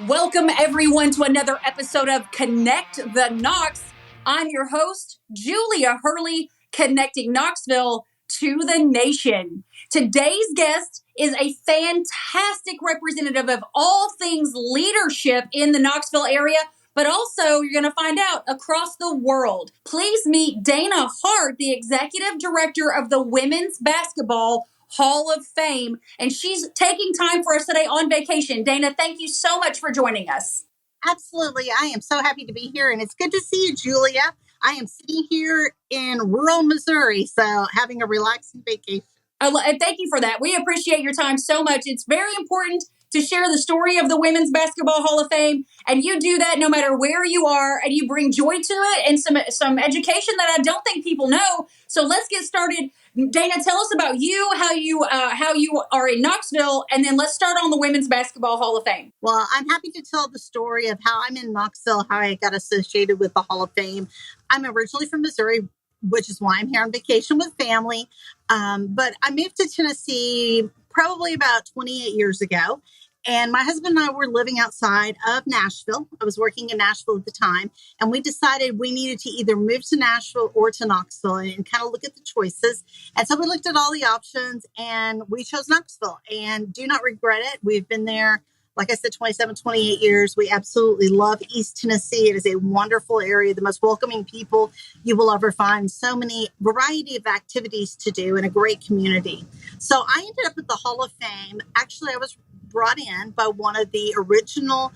Welcome, everyone, to another episode of Connect the Knox. I'm your host, Julia Hurley, connecting Knoxville to the nation. Today's guest is a fantastic representative of all things leadership in the Knoxville area, but also you're going to find out across the world. Please meet Dana Hart, the executive director of the Women's Basketball Hall of Fame, and she's taking time for us today on vacation. Dana, thank you so much for joining us. Absolutely. I am so happy to be here, and it's good to see you, Julia. I am sitting here in rural Missouri, so having a relaxing vacation. And thank you for that. We appreciate your time so much. It's very important to share the story of the Women's Basketball Hall of Fame, and you do that no matter where you are, and you bring joy to it and some education that I don't think people know. So let's get started. Dana, tell us about you, how you are in Knoxville, and then let's start on the Women's Basketball Hall of Fame. Well, I'm happy to tell the story of how I'm in Knoxville, how I got associated with the Hall of Fame. I'm originally from Missouri, which is why I'm here on vacation with family. But I moved to Tennessee probably about 28 years ago. And my husband and I were living outside of Nashville. I was working in Nashville at the time. And we decided we needed to either move to Nashville or to Knoxville and kind of look at the choices. And so we looked at all the options and we chose Knoxville and do not regret it. We've been there, like I said, 27, 28 years. We absolutely love East Tennessee. It is a wonderful area, the most welcoming people you will ever find. So many variety of activities to do and a great community. So I ended up at the Hall of Fame. Actually, I was brought in by one of the original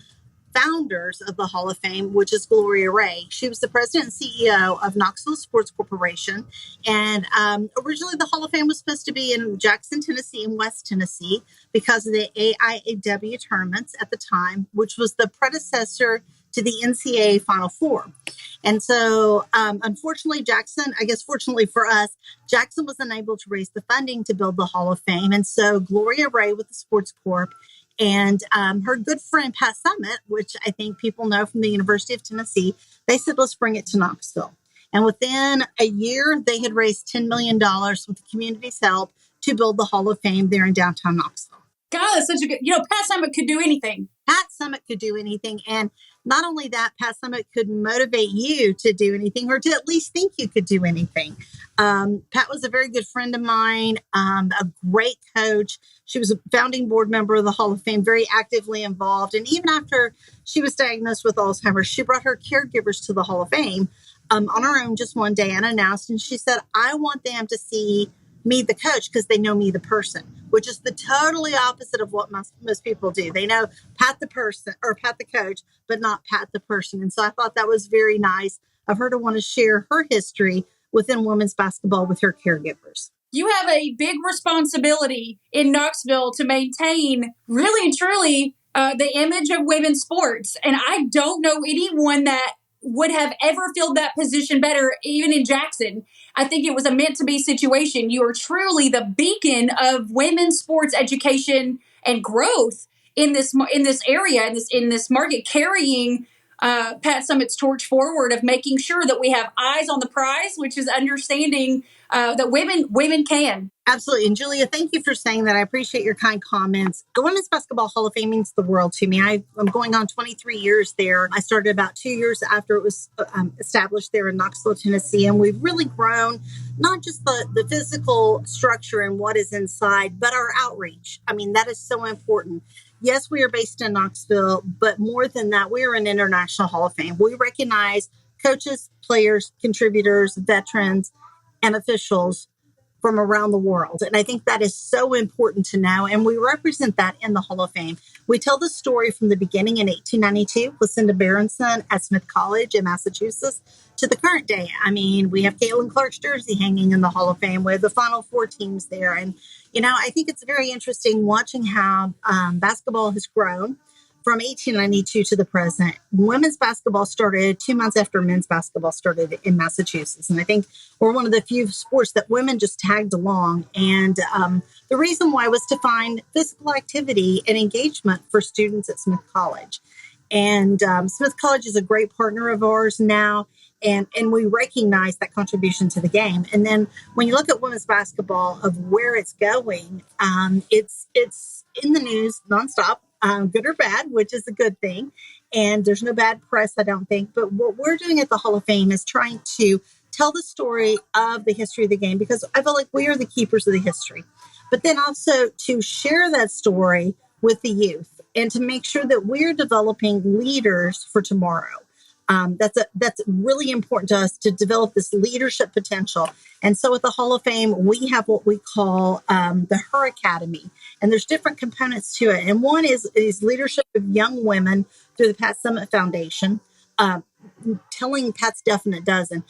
founders of the Hall of Fame, which is Julia Hurley. She was the president and CEO of Knoxville Sports Corporation. And originally the Hall of Fame was supposed to be in Jackson, Tennessee and West Tennessee because of the AIAW tournaments at the time, which was the predecessor to the NCAA Final Four. And so, unfortunately, Jackson, I guess fortunately for us, Jackson was unable to raise the funding to build the Hall of Fame. And so Julia Hurley with the Sports Corp and her good friend, Pat Summitt, which I think people know from the University of Tennessee, they said, let's bring it to Knoxville. And within a year, they had raised $10 million with the community's help to build the Hall of Fame there in downtown Knoxville. God, that's such a good, Pat Summitt could do anything. Pat Summitt could do anything. And not only that, Pat Summitt could motivate you to do anything or to at least think you could do anything. Pat was a very good friend of mine, a great coach. She was a founding board member of the Hall of Fame, very actively involved. And even after she was diagnosed with Alzheimer's, she brought her caregivers to the Hall of Fame on her own just one day unannounced. And she said, I want them to see me, the coach, because they know me, the person, which is the totally opposite of what most people do. They know Pat the person or Pat the coach, but not Pat the person. And so I thought that was very nice of her to want to share her history within women's basketball with her caregivers. You have a big responsibility in Knoxville to maintain really and truly the image of women's sports. And I don't know anyone that would have ever filled that position better, even in Jackson. I think it was a meant to be situation. You are truly the beacon of women's sports education and growth in this area, in this market, carrying Pat Summitt's torch forward of making sure that we have eyes on the prize, which is understanding that women can. Absolutely. And Julia, thank you for saying that. I appreciate your kind comments. The Women's Basketball Hall of Fame means the world to me. I'm going on 23 years there. I started about 2 years after it was established there in Knoxville, Tennessee. And we've really grown, not just the physical structure and what is inside, but our outreach. I mean, that is so important. Yes, we are based in Knoxville, but more than that, we are an international Hall of Fame. We recognize coaches, players, contributors, veterans, and officials from around the world. And I think that is so important to know. And we represent that in the Hall of Fame. We tell the story from the beginning in 1892 with Cinda Berenson at Smith College in Massachusetts to the current day. I mean, we have Caitlin Clark's jersey hanging in the Hall of Fame. We have the Final Four teams there. And, I think it's very interesting watching how basketball has grown from 1892 to the present. Women's basketball started 2 months after men's basketball started in Massachusetts. And I think we're one of the few sports that women just tagged along. And the reason why was to find physical activity and engagement for students at Smith College. And Smith College is a great partner of ours now. And we recognize that contribution to the game. And then when you look at women's basketball of where it's going, it's in the news nonstop. good or bad, which is a good thing. And there's no bad press, I don't think. But what we're doing at the Hall of Fame is trying to tell the story of the history of the game, because I feel like we are the keepers of the history. But then also to share that story with the youth and to make sure that we're developing leaders for tomorrow. That's really important to us, to develop this leadership potential. And so at the Hall of Fame, we have what we call the Her Academy, and there's different components to it. And one is leadership of young women through the Pat Summit Foundation, telling Pat's Definite Dozen.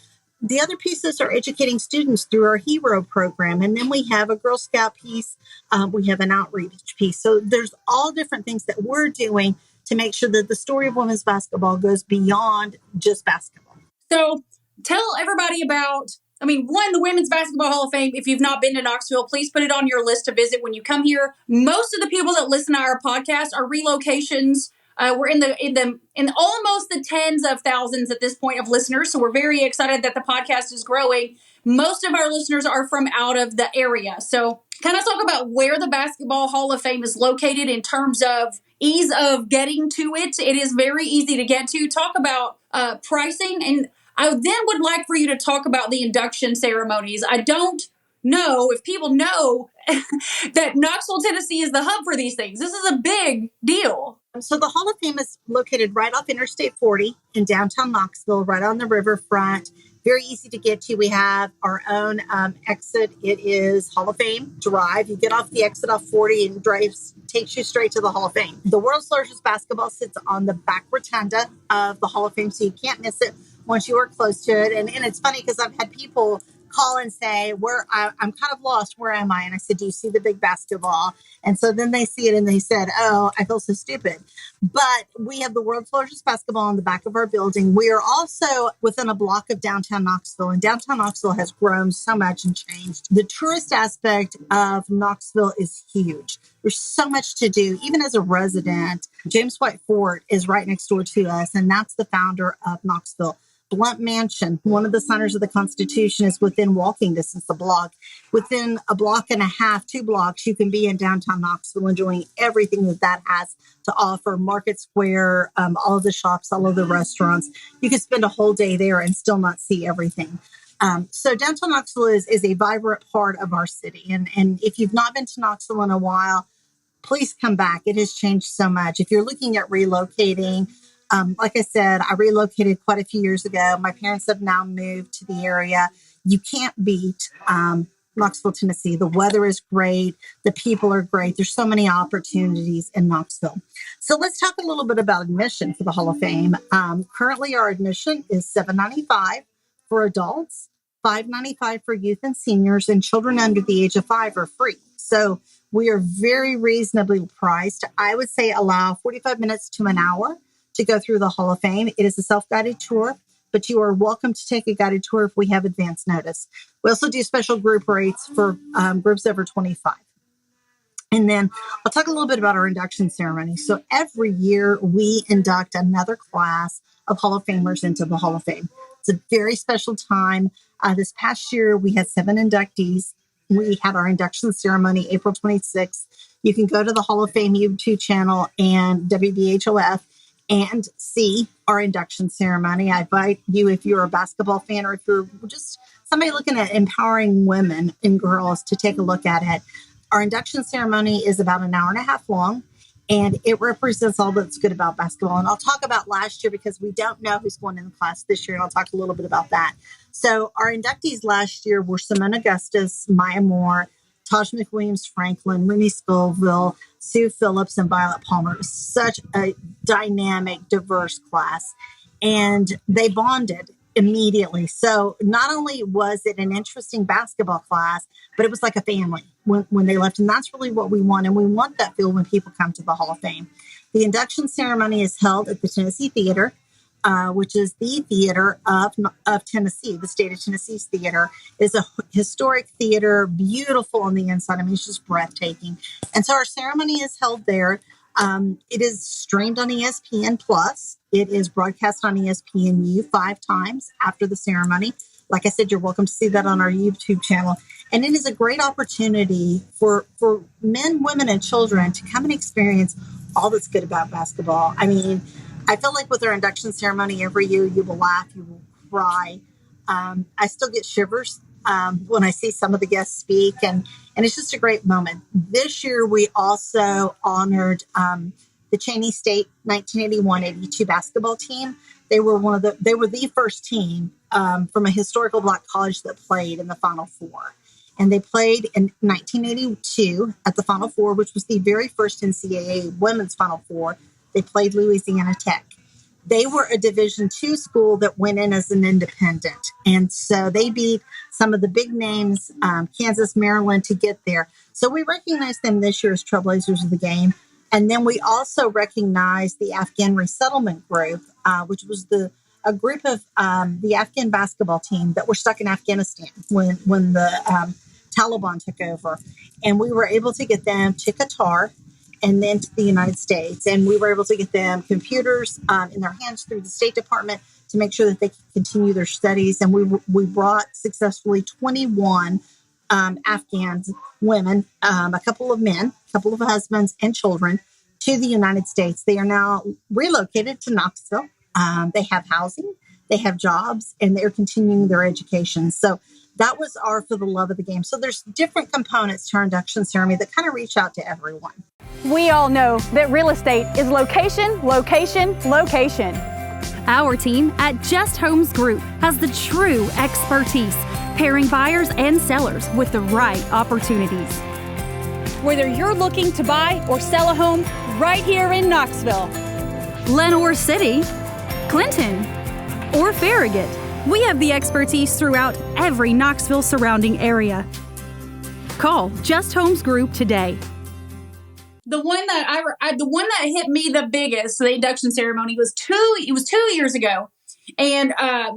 The other pieces are educating students through our Hero program. And then we have a Girl Scout piece. We have an outreach piece. So there's all different things that we're doing to make sure that the story of women's basketball goes beyond just basketball. So tell everybody about, one, the Women's Basketball Hall of Fame. If you've not been to Knoxville, please put it on your list to visit when you come here. Most of the people that listen to our podcast are relocations. We're in almost the tens of thousands at this point of listeners, so we're very excited that the podcast is growing. Most of our listeners are from out of the area. So kind of talk about where the Basketball Hall of Fame is located in terms of ease of getting to it. It is very easy to get to. Talk about pricing. And I then would like for you to talk about the induction ceremonies. I don't know if people know that Knoxville, Tennessee is the hub for these things. This is a big deal. So the Hall of Fame is located right off Interstate 40 in downtown Knoxville, right on the riverfront. Very easy to get to. We have our own exit. It is Hall of Fame Drive. You get off the exit off 40 and takes you straight to the Hall of Fame. The world's largest basketball sits on the back rotunda of the Hall of Fame, so you can't miss it once you are close to it. And it's funny because I've had people call and say, I'm kind of lost. Where am I? And I said, do you see the big basketball? And so then they see it and they said, oh, I feel so stupid. But we have the world's largest basketball on the back of our building. We are also within a block of downtown Knoxville, and downtown Knoxville has grown so much and changed. The tourist aspect of Knoxville is huge. There's so much to do. Even as a resident, James White Fort is right next door to us, and that's the founder of Knoxville. Blunt Mansion, one of the signers of the Constitution, is within walking distance, a block. Within a block and a half, 2 blocks, you can be in downtown Knoxville enjoying everything that has to offer. Market Square, all of the shops, all of the restaurants. You can spend a whole day there and still not see everything. So downtown Knoxville is a vibrant part of our city. And if you've not been to Knoxville in a while, please come back. It has changed so much. If you're looking at relocating, like I said, I relocated quite a few years ago. My parents have now moved to the area. You can't beat Knoxville, Tennessee. The weather is great. The people are great. There's so many opportunities in Knoxville. So let's talk a little bit about admission for the Hall of Fame. Currently, our admission is $7.95 for adults, $5.95 for youth and seniors, and children under the age of 5 are free. So we are very reasonably priced. I would say allow 45 minutes to an hour to go through the Hall of Fame. It is a self-guided tour, but you are welcome to take a guided tour if we have advance notice. We also do special group rates for groups over 25. And then I'll talk a little bit about our induction ceremony. So every year we induct another class of Hall of Famers into the Hall of Fame. It's a very special time. This past year, we had 7 inductees. We had our induction ceremony April 26th. You can go to the Hall of Fame YouTube channel and WBHOF and see our induction ceremony. I invite you, if you're a basketball fan or if you're just somebody looking at empowering women and girls, to take a look at it. Our induction ceremony is about an hour and a half long, and it represents all that's good about basketball. And I'll talk about last year because we don't know who's going in the class this year, and I'll talk a little bit about that. So our inductees last year were Simone Augustus, Maya Moore, Taj McWilliams Franklin, Renee Scoville, Sue Phillips, and Violet Palmer. It was such a dynamic, diverse class. And they bonded immediately. So not only was it an interesting basketball class, but it was like a family when they left. And that's really what we want. And we want that feel when people come to the Hall of Fame. The induction ceremony is held at the Tennessee Theater, which is the theater of Tennessee. The state of Tennessee's theater is a historic theater, beautiful on the inside. I mean, it's just breathtaking. And so our ceremony is held there. It is streamed on ESPN Plus. It is broadcast on ESPNU 5 times after the ceremony. Like I said, you're welcome to see that on our YouTube channel. And it is a great opportunity for men, women, and children to come and experience all that's good about basketball. I mean, I feel like with our induction ceremony every year, you will laugh, you will cry. I still get shivers when I see some of the guests speak, and it's just a great moment. This year, we also honored the Cheney State 1981-82 basketball team. They were the first team from a historical Black college that played in the Final Four. And they played in 1982 at the Final Four, which was the very first NCAA women's Final Four. They played Louisiana Tech. They were a Division II school that went in as an independent. And so they beat some of the big names, Kansas, Maryland, to get there. So we recognize them this year as Trailblazers of the game. And then we also recognize the Afghan Resettlement Group, which was a group of the Afghan basketball team that were stuck in Afghanistan when the Taliban took over. And we were able to get them to Qatar and then to the United States. And we were able to get them computers in their hands through the State Department to make sure that they could continue their studies. And we brought successfully 21 Afghan women, a couple of men, a couple of husbands and children to the United States. They are now relocated to Knoxville. They have housing, they have jobs, and they're continuing their education. So that was our For the Love of the Game. So there's different components to our induction ceremony that kind of reach out to everyone. We all know that real estate is location, location, location. Our team at Just Homes Group has the true expertise, pairing buyers and sellers with the right opportunities. Whether you're looking to buy or sell a home right here in Knoxville, Lenoir City, Clinton, or Farragut, we have the expertise throughout every Knoxville surrounding area. Call Just Homes Group today. The one that hit me the biggest, the induction ceremony, was 2 years ago, and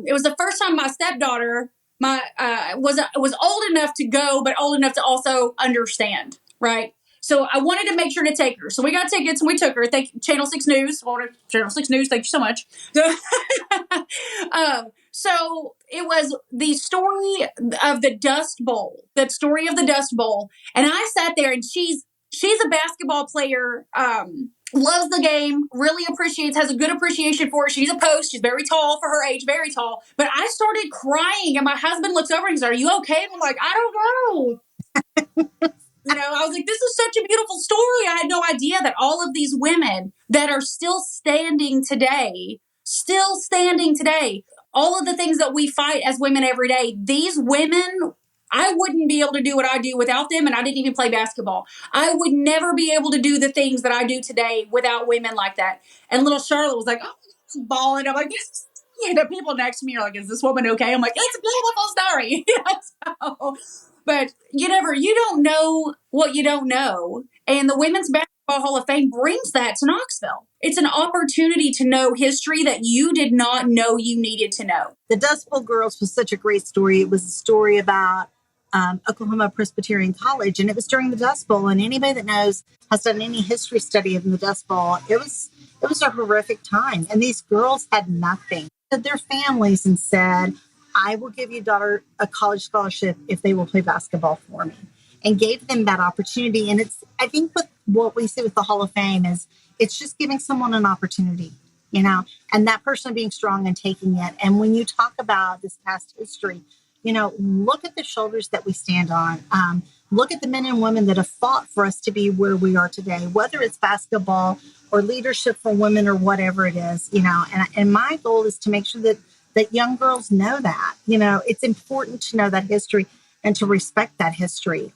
it was the first time my stepdaughter was old enough to go, but old enough to also understand, right? So I wanted to make sure to take her. So we got tickets and we took her. Thank Channel 6 News. Channel 6 News, thank you so much. So it was the story of the Dust Bowl, And I sat there, and she's a basketball player, loves the game, really has a good appreciation for it. She's a post. She's very tall for her age, very tall. But I started crying, and my husband looks over and he's like, "Are you okay?" And I'm like, "I don't know." I was like, this is such a beautiful story. I had no idea that all of these women that are still standing today, all of the things that we fight as women every day, these women, I wouldn't be able to do what I do without them, and I didn't even play basketball. I would never be able to do the things that I do today without women like that. And little Charlotte was like, "Oh, bawling." I'm like, the people next to me are like, "Is this woman okay?" I'm like, "It's a beautiful story." But you don't know what you don't know. And the Women's Basketball Hall of Fame brings that to Knoxville. It's an opportunity to know history that you did not know you needed to know. The Dust Bowl Girls was such a great story. It was a story about Oklahoma Presbyterian College, and it was during the Dust Bowl. And anybody that has done any history study of the Dust Bowl, it was a horrific time. And these girls had nothing. To their families and said, "I will give your daughter a college scholarship if they will play basketball for me," and gave them that opportunity. And I think what we see with the Hall of Fame is it's just giving someone an opportunity, and that person being strong and taking it. And when you talk about this past history, look at the shoulders that we stand on. Look at the men and women that have fought for us to be where we are today, whether it's basketball or leadership for women or whatever it is, and my goal is to make sure that young girls know that, it's important to know that history and to respect that history,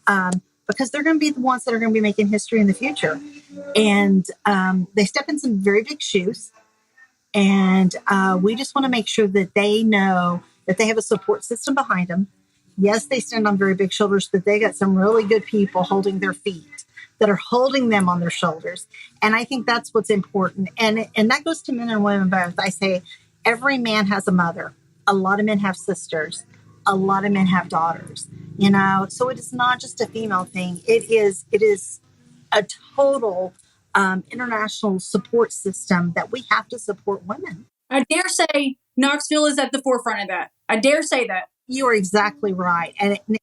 because they're going to be the ones that are going to be making history in the future. And they step in some very big shoes. And we just want to make sure that they know that they have a support system behind them. Yes, they stand on very big shoulders, but they got some really good people holding their feet that are holding them on their shoulders. And I think that's what's important. And that goes to men and women both. I say every man has a mother. A lot of men have sisters. A lot of men have daughters. So it is not just a female thing. It is a total international support system that we have to support women. I dare say Knoxville is at the forefront of that. I dare say that. You are exactly right.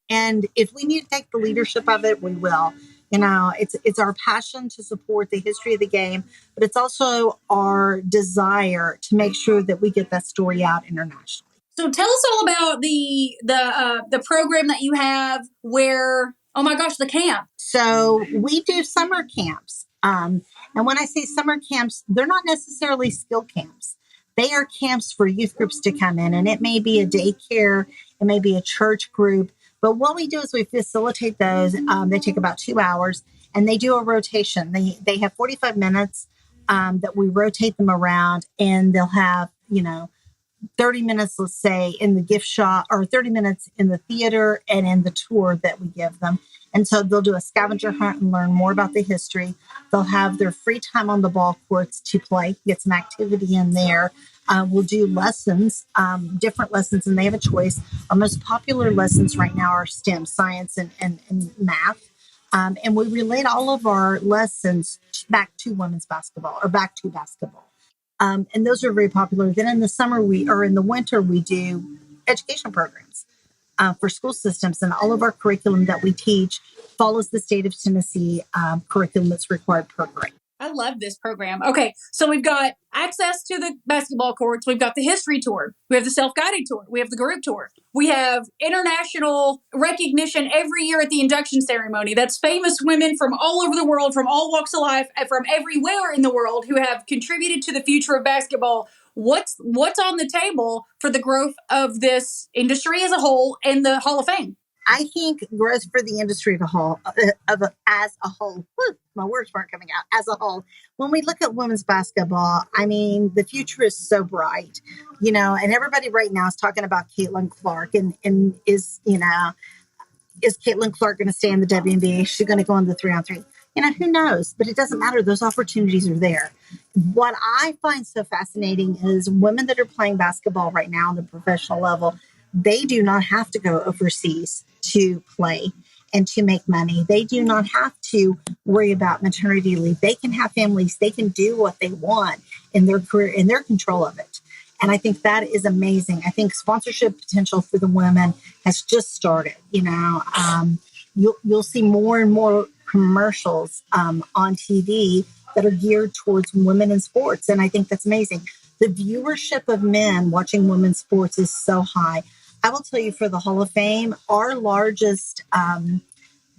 And if we need to take the leadership of it, we will. It's our passion to support the history of the game, but it's also our desire to make sure that we get that story out internationally. So tell us all about the program that you have where, oh my gosh, the camp. So we do summer camps. And when I say summer camps, they're not necessarily skill camps. They are camps for youth groups to come in, and it may be a daycare, it may be a church group. But what we do is we facilitate those. They take about 2 hours, and they do a rotation. They have 45 minutes that we rotate them around, and they'll have 30 minutes, let's say, in the gift shop, or 30 minutes in the theater and in the tour that we give them. And so they'll do a scavenger hunt and learn more about the history. They'll have their free time on the ball courts to play, get some activity in there. We'll do lessons, different lessons, and they have a choice. Our most popular lessons right now are STEM, science and math. And we relate all of our lessons back to women's basketball, or back to basketball. And those are very popular. Then in the summer, in the winter, we do education programs for school systems, and all of our curriculum that we teach follows the state of Tennessee curriculum that's required per grade. I love this program. Okay, so we've got access to the basketball courts. We've got the history tour. We have the self-guided tour. We have the group tour. We have international recognition every year at the induction ceremony. That's famous women from all over the world, from all walks of life, and from everywhere in the world who have contributed to the future of basketball. What's on the table for the growth of this industry as a whole and the Hall of Fame? I think growth for the industry as a whole, my words weren't coming out, as a whole. When we look at women's basketball, I mean, the future is so bright, and everybody right now is talking about Caitlin Clark and is Caitlin Clark going to stay in the WNBA? Is she going to go on the 3-on-3? Who knows? But it doesn't matter. Those opportunities are there. What I find so fascinating is women that are playing basketball right now on the professional level, they do not have to go overseas to play and to make money. They do not have to worry about maternity leave. They can have families. They can do what they want in their career, in their control of it. And I think that is amazing. I think sponsorship potential for the women has just started. You'll see more and more commercials on TV that are geared towards women in sports. And I think that's amazing. The viewership of men watching women's sports is so high. I will tell you, for the Hall of Fame, our largest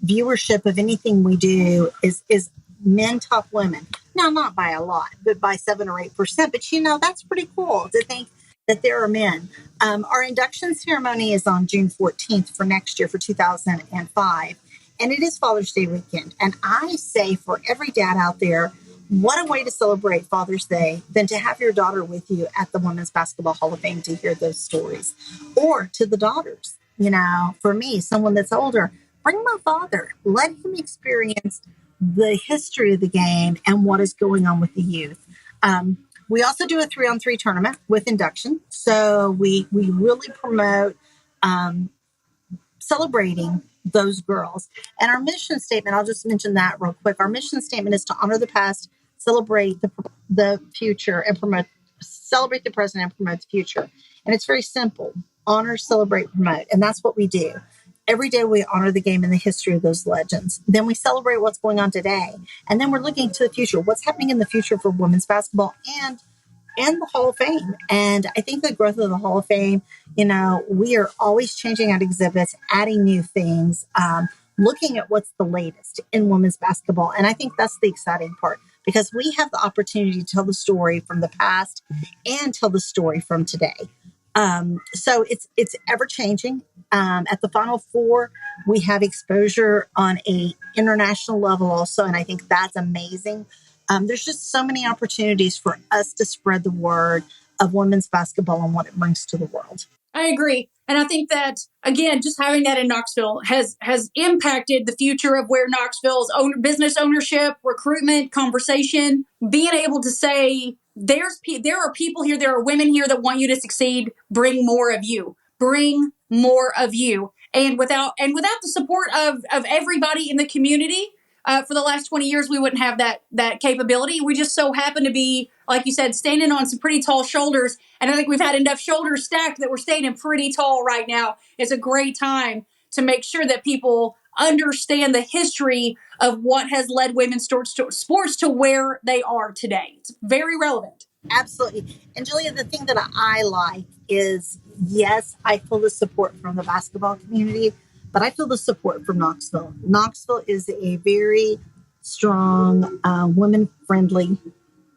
viewership of anything we do is men top women. Now, not by a lot, but by 7 or 8%. But that's pretty cool to think that there are men. Our induction ceremony is on June 14th for next year, for 2005. And it is Father's Day weekend. And I say, for every dad out there, what a way to celebrate Father's Day than to have your daughter with you at the Women's Basketball Hall of Fame to hear those stories. Or to the daughters, for me, someone that's older, bring my father. Let him experience the history of the game and what is going on with the youth. We also do a 3-on-3 tournament with induction. So we really promote celebrating those girls. And our mission statement, I'll just mention that real quick. Our mission statement is to honor the past, celebrate the future, and celebrate the present and promote the future. And it's very simple. Honor, celebrate, promote. And that's what we do. Every day we honor the game and the history of those legends. Then we celebrate what's going on today. And then we're looking to the future. What's happening in the future for women's basketball and the Hall of Fame. And I think the growth of the Hall of Fame, we are always changing out exhibits, adding new things, looking at what's the latest in women's basketball. And I think that's the exciting part, because we have the opportunity to tell the story from the past and tell the story from today. So it's ever changing. At the Final Four, we have exposure on a international level also, and I think that's amazing. There's just so many opportunities for us to spread the word of women's basketball and what it brings to the world. I agree. And I think that, again, just having that in Knoxville has impacted the future of where Knoxville's business ownership, recruitment, conversation, being able to say, there are people here, there are women here that want you to succeed. Bring more of you. Bring more of you. And without the support of everybody in the community, for the last 20 years, we wouldn't have that capability. We just so happen to be, like you said, standing on some pretty tall shoulders. And I think we've had enough shoulders stacked that we're standing pretty tall right now. It's a great time to make sure that people understand the history of what has led women's sports to where they are today. It's very relevant. Absolutely. And Julia, the thing that I like is, yes, I feel the support from the basketball community, but I feel the support from Knoxville. Knoxville is a very strong, women-friendly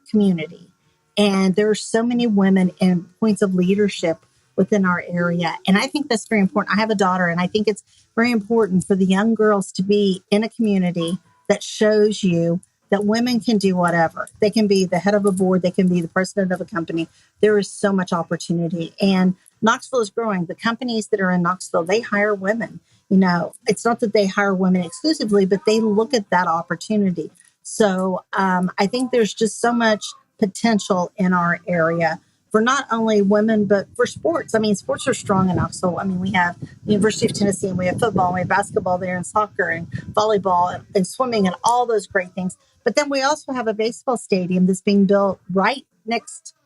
community. And there are so many women in points of leadership within our area. And I think that's very important. I have a daughter, and I think it's very important for the young girls to be in a community that shows you that women can do whatever. They can be the head of a board. They can be the president of a company. There is so much opportunity. And Knoxville is growing. The companies that are in Knoxville, they hire women. You know, it's not that they hire women exclusively, but they look at that opportunity. So I think there's just so much potential in our area for not only women, but for sports. I mean, sports are strong in Knoxville. I mean, we have the University of Tennessee, and we have football, and we have basketball there, and soccer, and volleyball, and swimming, and all those great things. But then we also have a baseball stadium that's being built right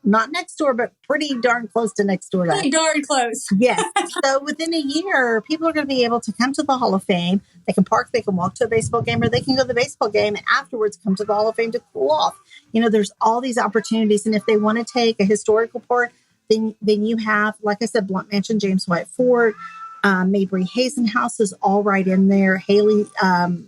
not next door, but pretty darn close to next door. Pretty darn close. Yes. So within a year, people are going to be able to come to the Hall of Fame. They can park, they can walk to a baseball game, or they can go to the baseball game and afterwards come to the Hall of Fame to cool off. You know, there's all these opportunities. And if they want to take a historical part, then you have, like I said, Blunt Mansion, James White Ford, Mabry Hazen House is all right in there. Haley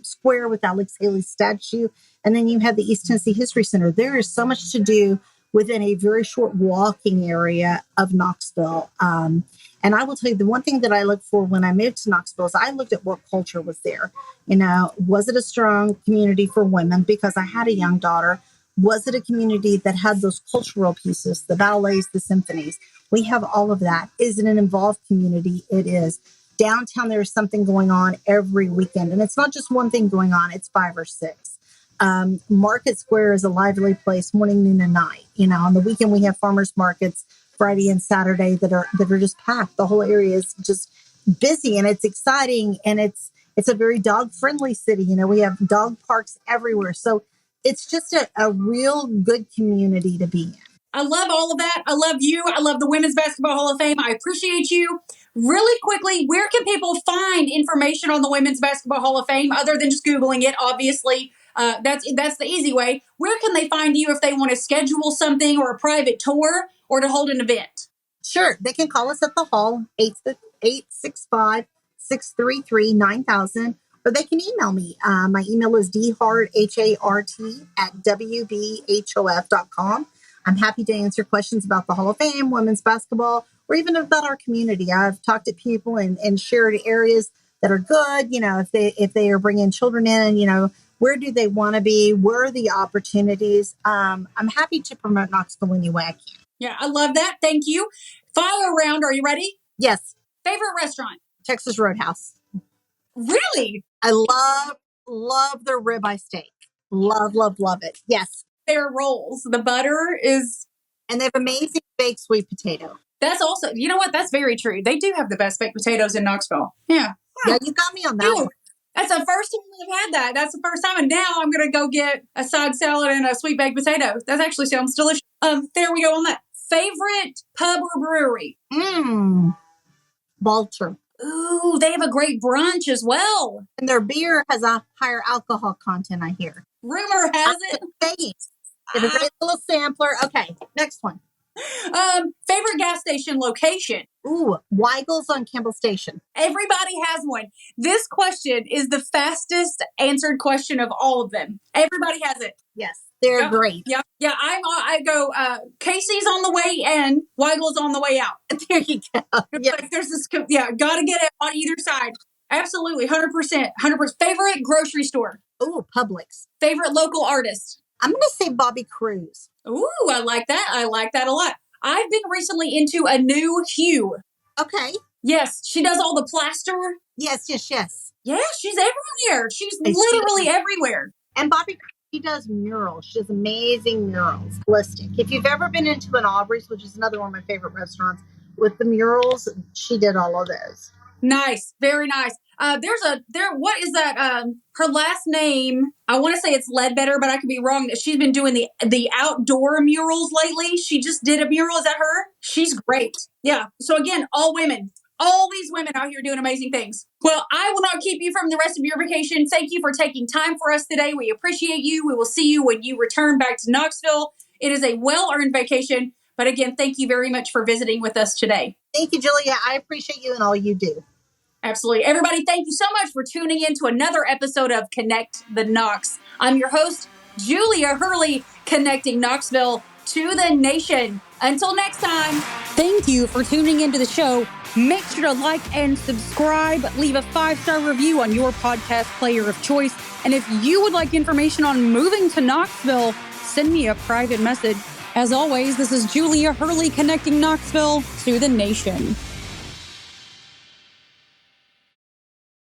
Square with Alex Haley's statue. And then you have the East Tennessee History Center. There is so much to do within a very short walking area of Knoxville. And I will tell you, the one thing that I look for when I moved to Knoxville is I looked at what culture was there. You know, was it a strong community for women? Because I had a young daughter. Was it a community that had those cultural pieces, the ballets, the symphonies? We have all of that. Is it an involved community? It is. Downtown, there's something going on every weekend. And it's not just one thing going on, it's 5 or 6. Market Square is a lively place, morning, noon, and night. You know, on the weekend we have farmers markets Friday and Saturday that are just packed. The whole area is just busy, and it's exciting, and it's a very dog friendly city. You know, we have dog parks everywhere, so it's just a real good community to be in. I love all of that. I love you. I love the Women's Basketball Hall of Fame. I appreciate you. Really quickly, where can people find information on the Women's Basketball Hall of Fame other than just Googling it? Obviously, that's the easy way. Where can they find you if they want to schedule something or a private tour or to hold an event? Sure. They can call us at the hall, 865-633-9000, or they can email me. My email is dhart, H-A-R-T, @wbhof.com. I'm happy to answer questions about the Hall of Fame, women's basketball, or even about our community. I've talked to people and shared areas that are good. You know, if they are bringing children in, you know, where do they want to be? Where are the opportunities? I'm happy to promote Knoxville any way I can. Yeah, I love that. Thank you. Fire round. Are you ready? Yes. Favorite restaurant? Texas Roadhouse. Really? I love their ribeye steak. Love it. Yes. Their rolls. The butter is... And they have amazing baked sweet potato. That's also, you know what? That's very true. They do have the best baked potatoes in Knoxville. Yeah. Yeah, you got me on that one. That's the first time I've had that. That's the first time. And now I'm going to go get a side salad and a sweet baked potato. That actually sounds delicious. There we go on that. Favorite pub or brewery? Balter. Ooh, they have a great brunch as well. And their beer has a higher alcohol content, I hear. Rumor has it. Get a great little sampler. Okay, next one. Favorite gas station location? Ooh, Weigel's on Campbell Station. Everybody has one. This question is the fastest answered question of all of them. Everybody has it. Yes, they're great. Yeah. I go. Casey's on the way in. Weigel's on the way out. There you go. Yeah. Like there's this. Yeah, got to get it on either side. Absolutely, 100%. Favorite grocery store? Ooh, Publix. Favorite local artist? I'm going to say Bobby Cruz. Ooh, I like that. I like that a lot. I've been recently into a new Hue. Okay. Yes, she does all the plaster. Yes. Yeah, she's everywhere. She's literally everywhere. And Bobby Cruz, she does murals. She does amazing murals. Holistic. If you've ever been into an Aubrey's, which is another one of my favorite restaurants, with the murals, she did all of those. Nice. Very nice. What is that? Her last name, I want to say it's Ledbetter, but I could be wrong. She's been doing the outdoor murals lately. She just did a mural. Is that her? She's great. Yeah. So again, all women. All these women out here doing amazing things. Well, I will not keep you from the rest of your vacation. Thank you for taking time for us today. We appreciate you. We will see you when you return back to Knoxville. It is a well-earned vacation. But again, thank you very much for visiting with us today. Thank you, Julia. I appreciate you and all you do. Absolutely. Everybody, thank you so much for tuning in to another episode of Connect the Knox. I'm your host, Julia Hurley, connecting Knoxville to the nation. Until next time. Thank you for tuning into the show. Make sure to like and subscribe. Leave a 5-star review on your podcast player of choice. And if you would like information on moving to Knoxville, send me a private message. As always, this is Julia Hurley, connecting Knoxville to the nation.